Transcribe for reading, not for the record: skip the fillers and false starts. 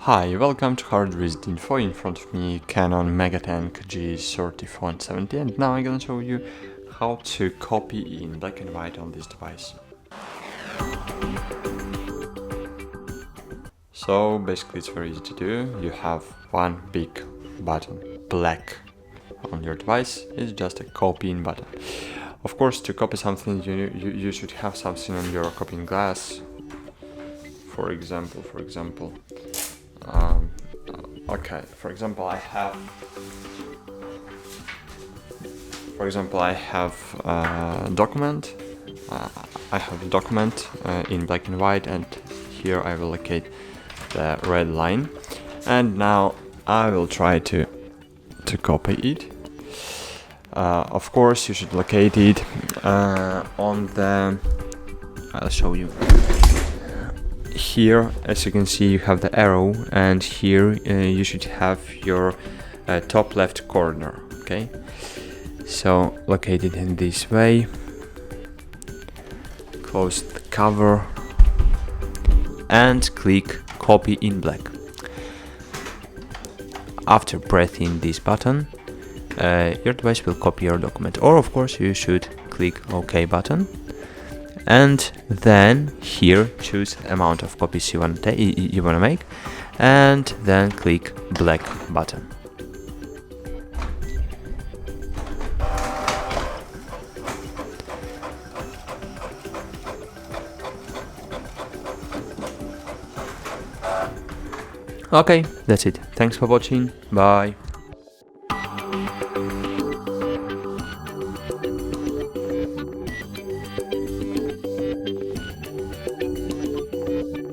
Hi, welcome to HardReset.Info. In front of me CANON MegaTank G3470, and now I'm gonna show you how to copy in black and white on this device. So basically it's very easy to do. You have one big button, black, on your device. It's just a copying button. Of course, to copy something you should have something on your copying glass. For example, I have a document. I have a document in black and white, and here I will locate the red line. And now I will try to copy it. Of course, you should locate it on the. I'll show you. Here, as you can see, you have the arrow, and here you should have your top left corner. Okay, so locate it in this way. Close the cover and click copy in black. After pressing this button, your device will copy your document, or of course you should click OK button. And then here choose amount of copies you wanna make, and then click black button. Okay, that's it. Thanks for watching. Bye.